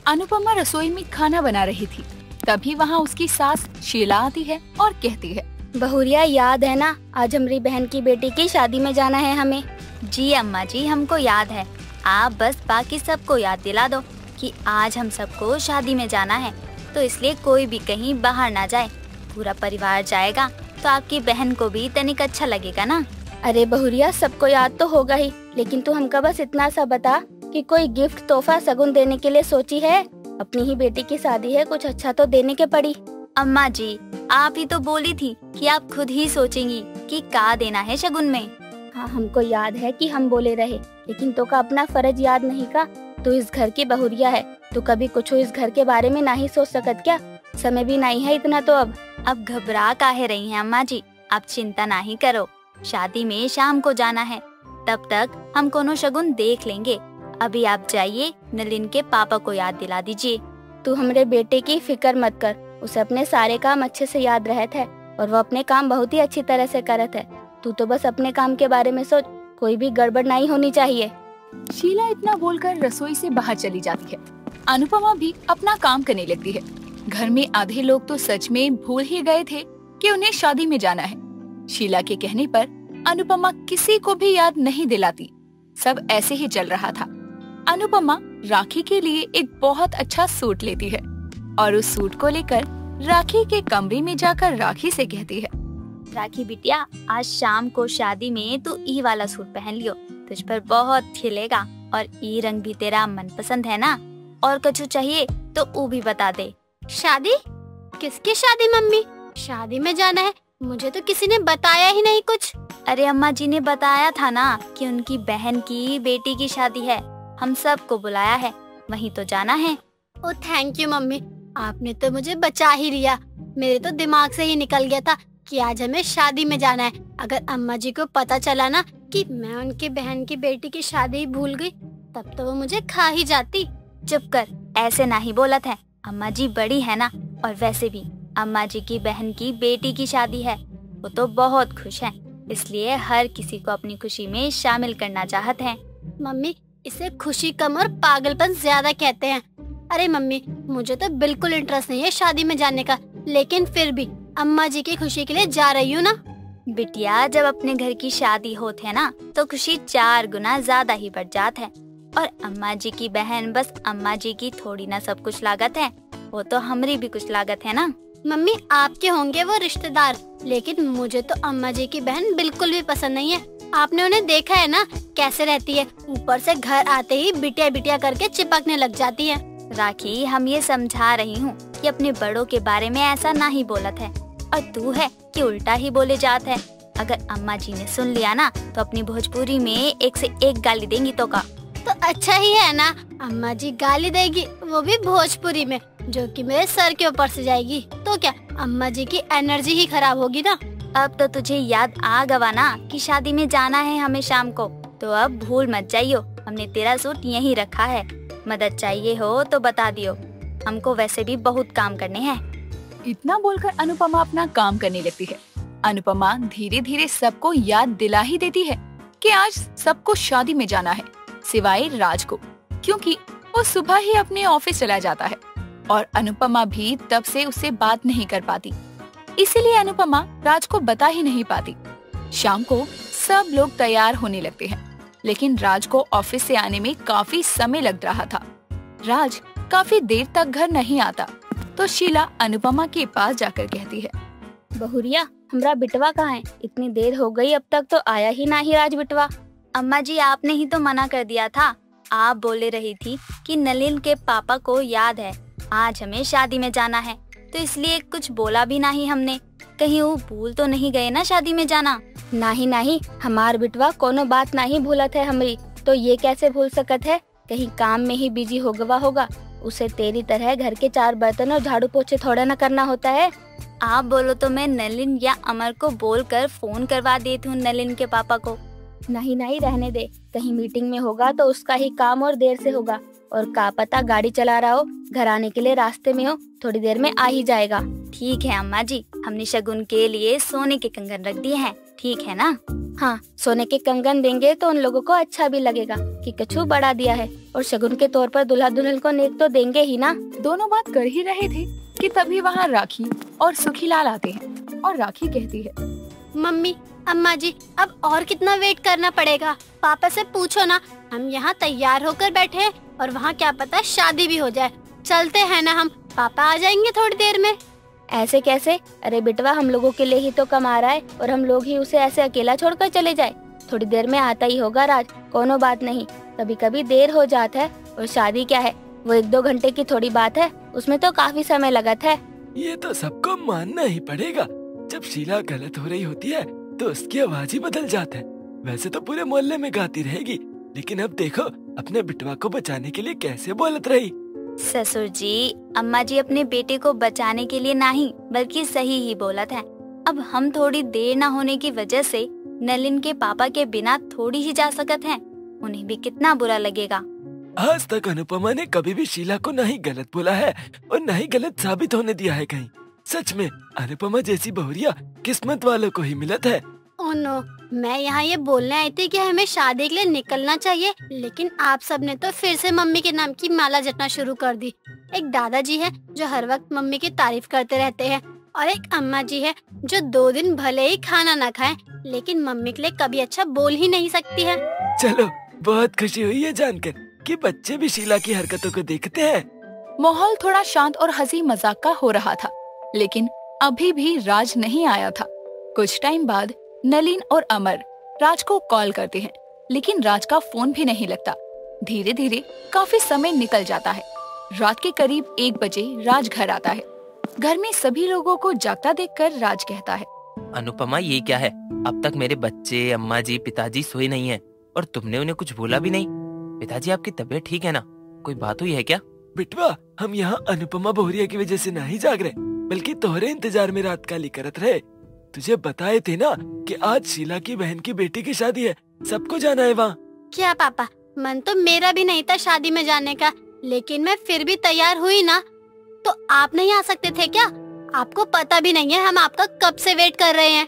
अनुपमा रसोई में खाना बना रही थी। तभी वहाँ उसकी सास शीला आती है और कहती है, बहुरिया याद है ना, आज हमारी बहन की बेटी की शादी में जाना है हमें। जी अम्मा जी, हमको याद है। आप बस बाकी सबको याद दिला दो कि आज हम सबको शादी में जाना है, तो इसलिए कोई भी कहीं बाहर ना जाए। पूरा परिवार जाएगा तो आपकी बहन को भी तनिक अच्छा लगेगा ना। अरे बहुरिया, सबको याद तो होगा ही, लेकिन तू हमका बस इतना सा बता कि कोई गिफ्ट तोहफा सगुन देने के लिए सोची है? अपनी ही बेटी की शादी है, कुछ अच्छा तो देने के पड़ी। अम्मा जी, आप ही तो बोली थी कि आप खुद ही सोचेंगी कि क्या देना है शगुन में। हाँ, हमको याद है कि हम बोले रहे, लेकिन तो का अपना फर्ज याद नहीं का? तू इस घर की बहुरिया है, तू कभी कुछ इस घर के बारे में नहीं सोच सकत क्या? समय भी नहीं है इतना तो अब घबरा काहे रही हैं अम्मा जी? आप चिंता नहीं करो, शादी में शाम को जाना है, तब तक हम कोनो शगुन देख लेंगे। अभी आप जाइए, नलिन के पापा को याद दिला दीजिए। तू हमरे बेटे की फिक्र मत कर, उसे अपने सारे काम अच्छे से याद रहते है और वो अपने काम बहुत ही अच्छी तरह से करत है। तू तो बस अपने काम के बारे में सोच, कोई भी गड़बड़ नहीं होनी चाहिए। शीला इतना बोलकर रसोई से बाहर चली जाती है। अनुपमा भी अपना काम करने लगती है। घर में आधे लोग तो सच में भूल ही गए थे कि उन्हें शादी में जाना है। शीला के कहने पर अनुपमा किसी को भी याद नहीं दिलाती। सब ऐसे ही चल रहा था। अनुपमा राखी के लिए एक बहुत अच्छा सूट लेती है और उस सूट को लेकर राखी के कमरे में जाकर राखी से कहती है, राखी बिटिया, आज शाम को शादी में तू ई वाला सूट पहन लियो, तुझ पर बहुत खिलेगा और ई रंग भी तेरा मनपसंद है ना। और कुछ चाहिए तो वो भी बता दे। शादी? किसकी शादी मम्मी? शादी में जाना है? मुझे तो किसी ने बताया ही नहीं कुछ। अरे अम्मा जी ने बताया था ना कि उनकी बहन की बेटी की शादी है, हम सबको बुलाया है, वहीं तो जाना है। ओ थैंक यू मम्मी, आपने तो मुझे बचा ही लिया। मेरे तो दिमाग से ही निकल गया था कि आज हमें शादी में जाना है। अगर अम्मा जी को पता चला ना कि मैं उनकी बहन की बेटी की शादी भूल गई, तब तो वो मुझे खा ही जाती। चुप कर, ऐसे नहीं बोलत है। अम्मा जी बड़ी है ना, और वैसे भी अम्मा जी की बहन की बेटी की शादी है, वो तो बहुत खुश है, इसलिए हर किसी को अपनी खुशी में शामिल करना चाहते हैं। मम्मी, इसे खुशी कम और पागलपन ज्यादा कहते हैं। अरे मम्मी, मुझे तो बिल्कुल इंटरेस्ट नहीं है शादी में जाने का, लेकिन फिर भी अम्मा जी की खुशी के लिए जा रही हूँ ना। बिटिया, जब अपने घर की शादी होती है ना, तो खुशी 4 गुना ज्यादा ही बढ़ जात है। और अम्मा जी की बहन बस अम्मा जी की थोड़ी ना सब कुछ लागत है, वो तो हमारी भी कुछ लागत है ना। मम्मी, आपके होंगे वो रिश्तेदार, लेकिन मुझे तो अम्मा जी की बहन बिल्कुल भी पसंद नहीं है। आपने उन्हें देखा है ना कैसे रहती है, ऊपर से घर आते ही बिटिया बिटिया करके चिपकने लग जाती है। राखी, हम ये समझा रही हूँ कि अपने बड़ों के बारे में ऐसा ना ही बोलत है, और तू है कि उल्टा ही बोले जात है। अगर अम्मा जी ने सुन लिया ना तो अपनी भोजपुरी में एक से एक गाली देंगी तो का। तो अच्छा ही है ना, अम्मा जी गाली देगी, वो भी भोजपुरी में, जो कि मेरे सर के ऊपर से जाएगी। तो क्या अम्मा जी की एनर्जी ही खराब होगी ना। अब तो तुझे याद आ गवा ना कि शादी में जाना है हमें शाम को, तो अब भूल मत जाइयो, हमने तेरा सूट यहीं रखा है। मदद चाहिए हो तो बता दियो, हमको वैसे भी बहुत काम करने हैं। इतना बोलकर अनुपमा अपना काम करने लगती है। अनुपमा धीरे धीरे सबको याद दिला ही देती है कि आज सबको शादी में जाना है, सिवाय राज को, क्योंकि वो सुबह ही अपने ऑफिस चला जाता है और अनुपमा भी तब से उससे बात नहीं कर पाती। इसीलिए अनुपमा राज को बता ही नहीं पाती। शाम को सब लोग तैयार होने लगते हैं, लेकिन राज को ऑफिस से आने में काफी समय लग रहा था। राज काफी देर तक घर नहीं आता, तो शीला अनुपमा के पास जाकर कहती है, बहुरिया, हमरा बिटवा कहाँ है? इतनी देर हो गई, अब तक तो आया ही नहीं राज बिटवा। अम्मा जी, आपने ही तो मना कर दिया था। आप बोले रही थी कि नलिन के पापा को याद है आज हमें शादी में जाना है, तो इसलिए कुछ बोला भी नहीं हमने। कहीं वो भूल तो नहीं गए ना शादी में जाना? नहीं नहीं, हमार बिटवा कोनो बात नहीं भूलत है हमरी, तो ये कैसे भूल सकत है? कहीं काम में ही बिजी हो गवा होगा। उसे तेरी तरह घर के 4 बर्तन और झाड़ू पोछे थोड़ा न करना होता है। आप बोलो तो मैं नलिन या अमर को बोलकर फोन करवा देती हूँ नलिन के पापा को। नहीं नहीं, रहने दे, कहीं मीटिंग में होगा तो उसका ही काम और देर से होगा, और का पता गाड़ी चला रहा हो, घर आने के लिए रास्ते में हो, थोड़ी देर में आ ही जाएगा। ठीक है अम्मा जी, हमने शगुन के लिए सोने के कंगन रख दिए हैं, ठीक है ना? हाँ, सोने के कंगन देंगे तो उन लोगों को अच्छा भी लगेगा कि कछु बढ़ा दिया है, और शगुन के तौर पर दुल्हा दुल्हन को नेक तो देंगे ही ना। दोनों बात कर ही रहे थे कि तभी वहाँ राखी और सुखीलाल आते हैं और राखी कहती है, मम्मी, अम्मा जी, अब और कितना वेट करना पड़ेगा? पापा से पूछो ना, हम यहाँ तैयार होकर बैठे हैं और वहाँ क्या पता शादी भी हो जाए। चलते हैं ना हम, पापा आ जाएंगे थोड़ी देर में। ऐसे कैसे? अरे बिटवा, हम लोगों के लिए ही तो कमा रहा है और हम लोग ही उसे ऐसे अकेला छोड़कर चले जाए? थोड़ी देर में आता ही होगा राज, कोनो बात नहीं। कभी कभी देर हो जाता है, और शादी क्या है, वो 1-2 घंटे की थोड़ी बात है, उसमें तो काफी समय लगता है। ये तो सबको मानना ही पड़ेगा। जब शीला गलत हो रही होती है तो उसकी आवाज ही बदल जाता है। वैसे तो पूरे मोहल्ले में गाती रहेगी, लेकिन अब देखो अपने बिटवा को बचाने के लिए कैसे बोलत रही। ससुर जी, अम्मा जी अपने बेटे को बचाने के लिए नहीं बल्कि सही ही बोलत है। अब हम थोड़ी देर न होने की वजह से नलिन के पापा के बिना थोड़ी ही जा सकत हैं। उन्हें भी कितना बुरा लगेगा। आज तक अनुपमा ने कभी भी शीला को न ही गलत बोला है और न ही गलत साबित होने दिया है कहीं। सच में अनुपमा जैसी बहुरिया किस्मत वालों को ही मिलत है। ओह नो, मैं यहाँ ये बोलने आई थी कि हमें शादी के लिए निकलना चाहिए, लेकिन आप सबने तो फिर से मम्मी के नाम की माला जपना शुरू कर दी। एक दादाजी है जो हर वक्त मम्मी की तारीफ करते रहते हैं, और एक अम्मा जी है जो 2 दिन भले ही खाना न खाएं, लेकिन मम्मी के लिए कभी अच्छा बोल ही नहीं सकती है। चलो, बहुत खुशी हुई है जानकर कि बच्चे भी शीला की हरकतों को देखते हैं। माहौल थोड़ा शांत और हंसी मजाक का हो रहा था, लेकिन अभी भी राज नहीं आया था। कुछ टाइम बाद नलिन और अमर राज को कॉल करते हैं, लेकिन राज का फोन भी नहीं लगता। धीरे धीरे काफी समय निकल जाता है। रात के करीब 1 बजे राज घर आता है। घर में सभी लोगों को जागता देखकर राज कहता है, अनुपमा, ये क्या है? अब तक मेरे बच्चे, अम्मा जी, पिताजी सोए नहीं हैं और तुमने उन्हें कुछ बोला भी नहीं। पिताजी, आपकी तबीयत ठीक है ना? कोई बात हुई है क्या? बिटवा, हम यहाँ अनुपमा बहुरिया की वजह से नहीं जाग रहे, बल्कि तोहरे इंतजार में रात काली करत रहे। तुझे बताए थे ना कि आज शीला की बहन की बेटी की शादी है, सबको जाना है वहाँ। क्या पापा, मन तो मेरा भी नहीं था शादी में जाने का, लेकिन मैं फिर भी तैयार हुई ना। तो आप नहीं आ सकते थे क्या? आपको पता भी नहीं है हम आपका कब से वेट कर रहे हैं।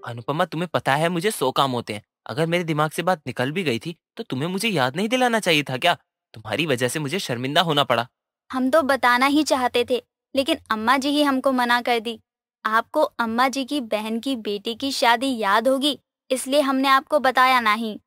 अनुपमा, तुम्हें पता है मुझे 100 काम होते हैं। अगर मेरे दिमाग से बात निकल भी गई थी तो तुम्हें मुझे याद नहीं दिलाना चाहिए था क्या? तुम्हारी वजह से मुझे शर्मिंदा होना पड़ा। हम तो बताना ही चाहते थे, लेकिन अम्मा जी ही हमको मना कर दी। आपको अम्मा जी की बहन की बेटी की शादी याद होगी, इसलिए हमने आपको बताया नहीं।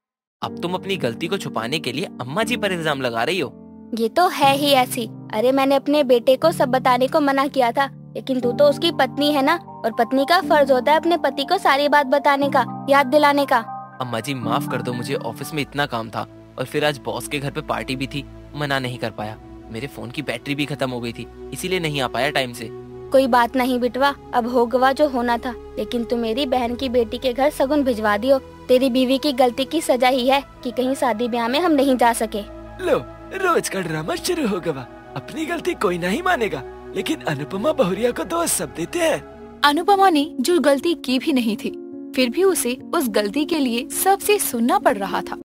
अब तुम अपनी गलती को छुपाने के लिए अम्मा जी पर इल्जाम लगा रही हो। ये तो है ही ऐसी। अरे, मैंने अपने बेटे को सब बताने को मना किया था, लेकिन तू तो उसकी पत्नी है ना, और पत्नी का फर्ज होता है अपने पति को सारी बात बताने का, याद दिलाने का। अम्मा जी, माफ कर दो, मुझे ऑफिस में इतना काम था और फिर आज बॉस के घर पे पार्टी भी थी, मना नहीं कर पाया। मेरे फोन की बैटरी भी खत्म हो गई थी, इसीलिए नहीं आ पाया टाइम से। कोई बात नहीं बिटवा, अब हो गवा जो होना था, लेकिन तू मेरी बहन की बेटी के घर सगुन भिजवा दियो। तेरी बीवी की गलती की सजा ही है कि कहीं शादी ब्याह में हम नहीं जा सके। लो, रोज का ड्रामा शुरू हो गया। अपनी गलती कोई नहीं मानेगा, लेकिन अनुपमा बहुरिया को दोष सब देते हैं। अनुपमा ने जो गलती की भी नहीं थी, फिर भी उसे उस गलती के लिए सबसे सुनना पड़ रहा था।